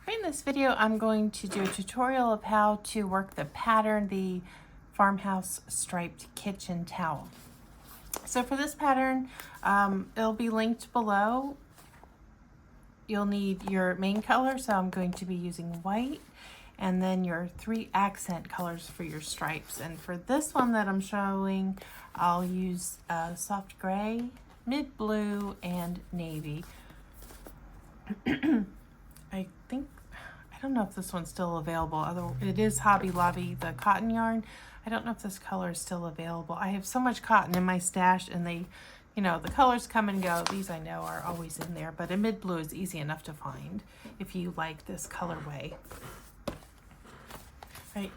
In this video, I'm going to do a tutorial of how to work the pattern, the farmhouse striped kitchen towel. So for this pattern, it'll be linked below. You'll need your main color, so I'm going to be using white, and then your 3 accent colors for your stripes. And for this one that I'm showing, I'll use soft gray, mid blue, and navy. I don't know if this one's still available. Although it is Hobby Lobby, the cotton yarn. I don't know if this color is still available. I have so much cotton in my stash, and they, you know, the colors come and go. These I know are always in there, but a mid blue is easy enough to find if you like this colorway.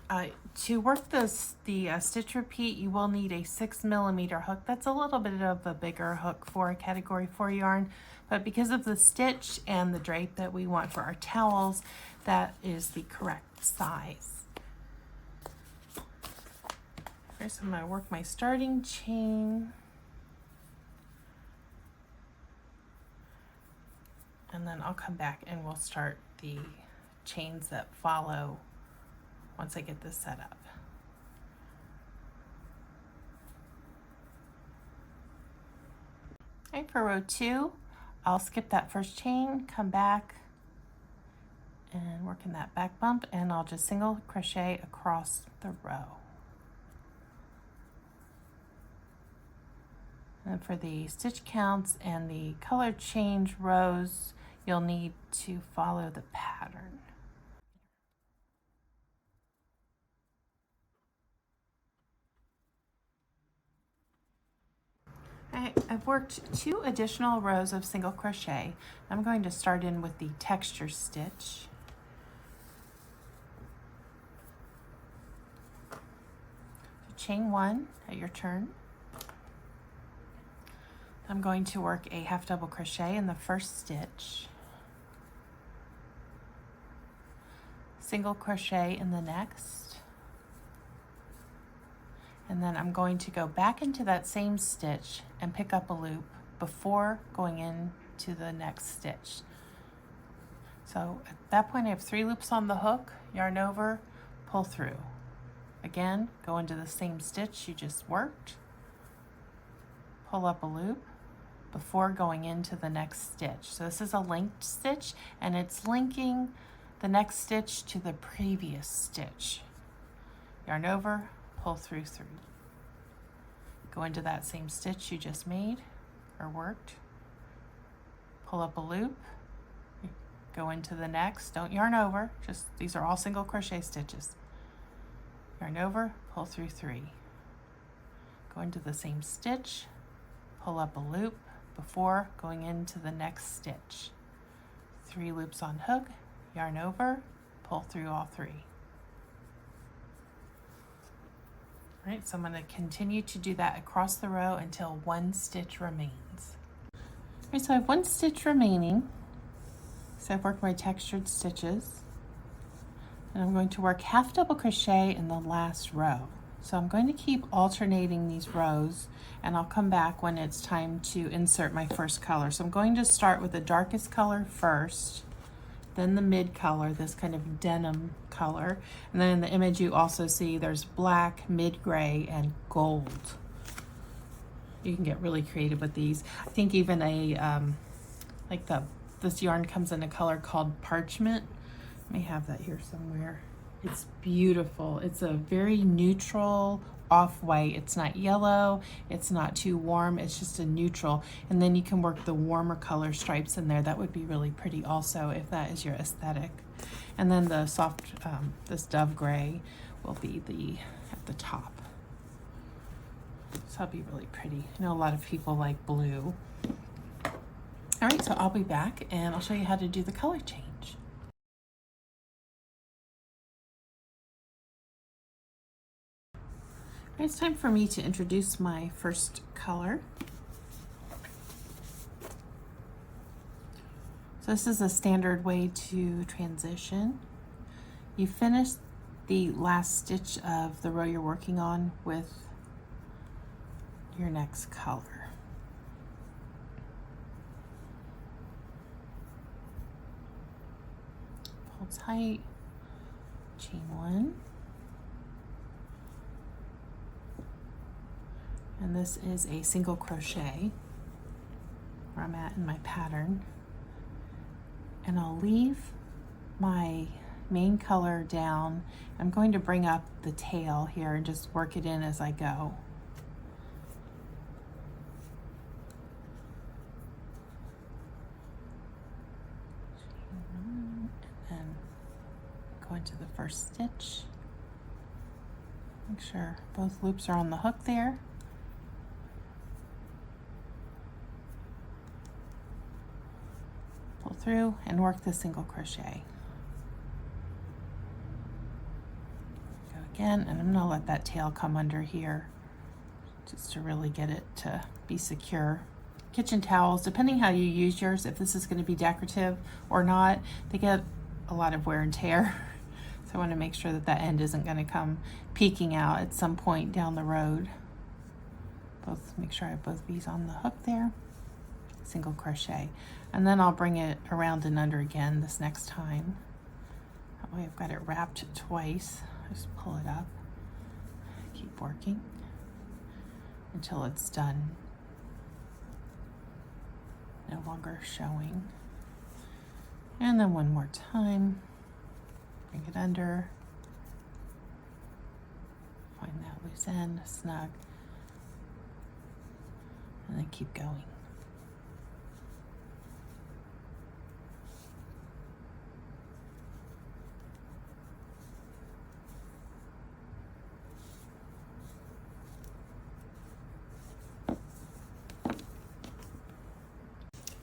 Right, to work the stitch repeat, you will need a 6mm hook. That's a little bit of a bigger hook for a category 4 yarn, but because of the stitch and the drape that we want for our towels, that is the correct size. First, I'm going to work my starting chain, and then I'll come back and we'll start the chains that follow once I get this set up. All right, for row 2, I'll skip that first chain, come back and work in that back bump, and I'll just single crochet across the row. And for the stitch counts and the color change rows, you'll need to follow the pattern. I've worked 2 additional rows of single crochet. I'm going to start in with the texture stitch. So chain 1 at your turn. I'm going to work a half double crochet in the first stitch, single crochet in the next, and then I'm going to go back into that same stitch and pick up a loop before going into the next stitch. So at that point I have 3 loops on the hook, yarn over, pull through. Again, go into the same stitch you just worked, pull up a loop before going into the next stitch. So this is a linked stitch, and it's linking the next stitch to the previous stitch. Yarn over, pull through 3. Go into that same stitch you just made or worked, pull up a loop, go into the next, don't yarn over, just these are all single crochet stitches. Yarn over, pull through 3. Go into the same stitch, pull up a loop before going into the next stitch. 3 loops on hook, yarn over, pull through all 3. All right, so I'm going to continue to do that across the row until 1 stitch remains. All right, so I have 1 stitch remaining. So I've worked my textured stitches, and I'm going to work half double crochet in the last row. So I'm going to keep alternating these rows, and I'll come back when it's time to insert my first color. So I'm going to start with the darkest color first, then the mid color, this kind of denim color, and then in the image you also see there's black, mid gray, and gold. You can get really creative with these. I think even this yarn comes in a color called parchment. I may have that here somewhere. It's beautiful. It's a very neutral off-white. It's not yellow, it's not too warm, it's just a neutral. And then you can work the warmer color stripes in there. That would be really pretty also if that is your aesthetic. And then the soft, this dove gray will be at the top. So that'll be really pretty. I know a lot of people like blue. All right, so I'll be back and I'll show you how to do the color change. It's time for me to introduce my first color. So this is a standard way to transition. You finish the last stitch of the row you're working on with your next color. pull tight, chain 1, and this is a single crochet where I'm at in my pattern, and I'll leave my main color down. I'm going to bring up the tail here and just work it in as I go. And then go into the first stitch. Make sure both loops are on the hook there. Pull through and work the single crochet. Go again, and I'm going to let that tail come under here just to really get it to be secure. Kitchen towels, depending how you use yours, if this is going to be decorative or not, they get a lot of wear and tear. So I want to make sure that that end isn't going to come peeking out at some point down the road. Make sure I have both these on the hook there. Single crochet, and then I'll bring it around and under again this next time. That way I've got it wrapped twice. Just pull it up, keep working until it's done, no longer showing. And then one more time, bring it under, find that loose end, snug, and then keep going.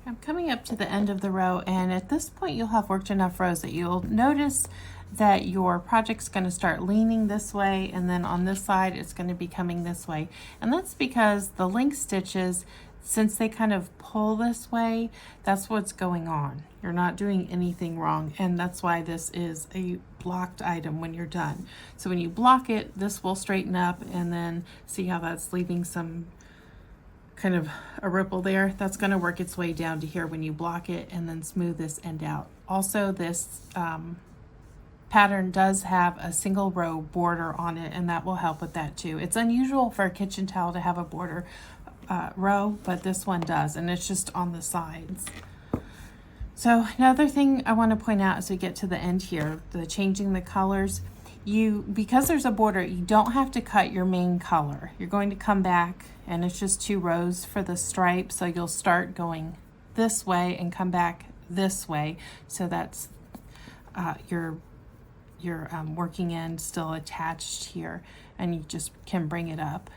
I'm coming up to the end of the row, and at this point you'll have worked enough rows that you'll notice that your project's going to start leaning this way, and then on this side it's going to be coming this way. And that's because the link stitches, since they kind of pull this way, that's what's going on. You're not doing anything wrong, and that's why this is a blocked item when you're done. So when you block it, this will straighten up, and then see how that's leaving some kind of a ripple there. That's going to work its way down to here when you block it, and then smooth this end out. Also, this pattern does have a single row border on it, and that will help with that too. It's unusual for a kitchen towel to have a border row, but this one does, and it's just on the sides. So another thing I want to point out as we get to the end here, the changing the colors, because there's a border, you don't have to cut your main color. You're going to come back, and it's just 2 rows for the stripe, so you'll start going this way and come back this way. So that's your working end still attached here, and you just can bring it up.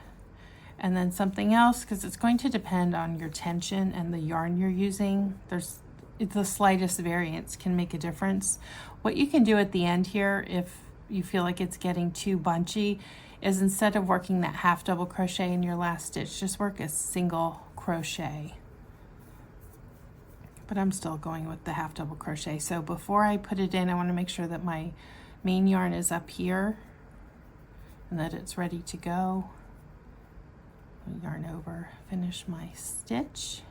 And then something else, because it's going to depend on your tension and the yarn you're using, the slightest variance can make a difference. What you can do at the end here, if you feel like it's getting too bunchy, is instead of working that half double crochet in your last stitch, just work a single crochet. But I'm still going with the half double crochet. So before I put it in, I want to make sure that my main yarn is up here and that it's ready to go. I'll yarn over, finish my stitch.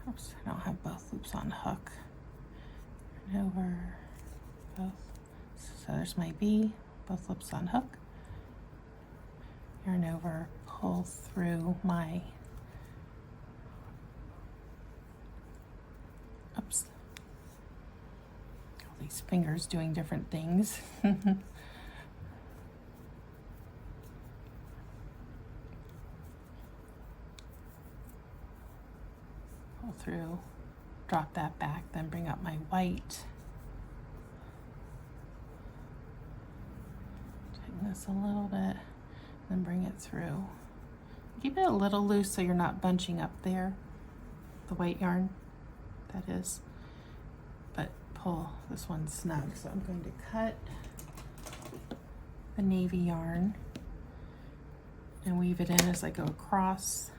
Oops, I don't have both loops on hook. Yarn over, both. So there's my B, both loops on hook. Yarn over, pull through my, oops, all these fingers doing different things. Pull through, drop that back, then bring up my white. Tighten this a little bit, then bring it through. Keep it a little loose so you're not bunching up there, the white yarn, that is. But pull this one snug. So I'm going to cut the navy yarn and weave it in as I go across.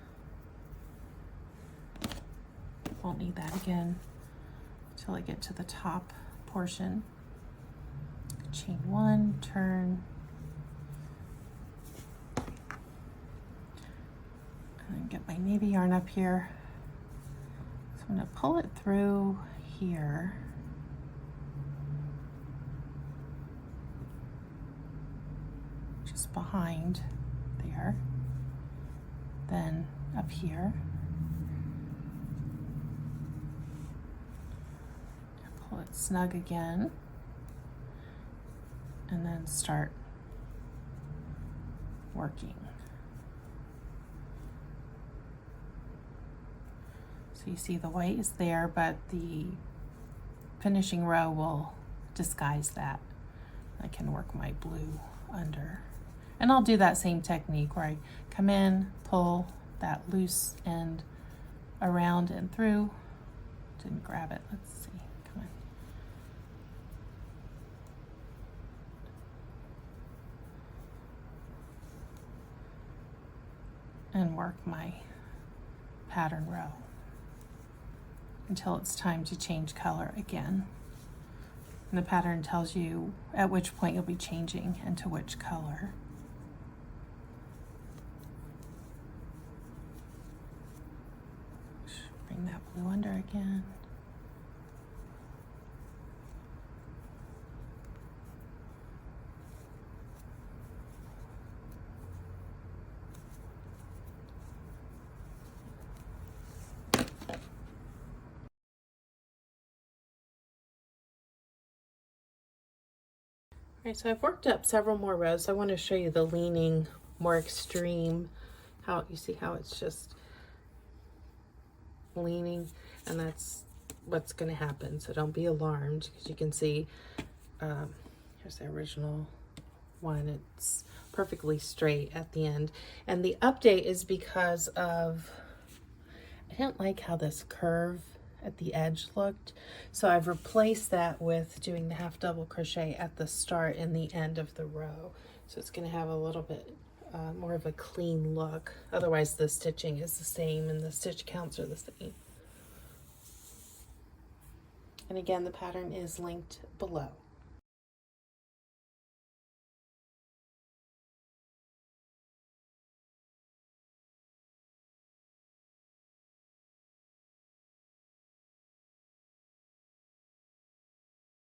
Won't need that again until I get to the top portion. Chain 1, turn, and then get my navy yarn up here. So I'm going to pull it through here. Just behind there. Then up here. Pull it snug again. And then start working. So you see the white is there, but the finishing row will disguise that. I can work my blue under. And I'll do that same technique where I come in, pull that loose end around and through. Didn't grab it, let's see, come on. And work my pattern row until it's time to change color again. And the pattern tells you at which point you'll be changing into which color. Bring that blue under again. Alright, so I've worked up several more rows. I want to show you the leaning, more extreme, how you see how it's just leaning, and that's what's going to happen. So don't be alarmed, because you can see here's the original one. It's perfectly straight at the end. And the update is because of, I didn't like how this curve at the edge looked, so I've replaced that with doing the half double crochet at the start and the end of the row, so it's going to have a little bit more of a clean look. Otherwise the stitching is the same and the stitch counts are the same. And again, the pattern is linked below.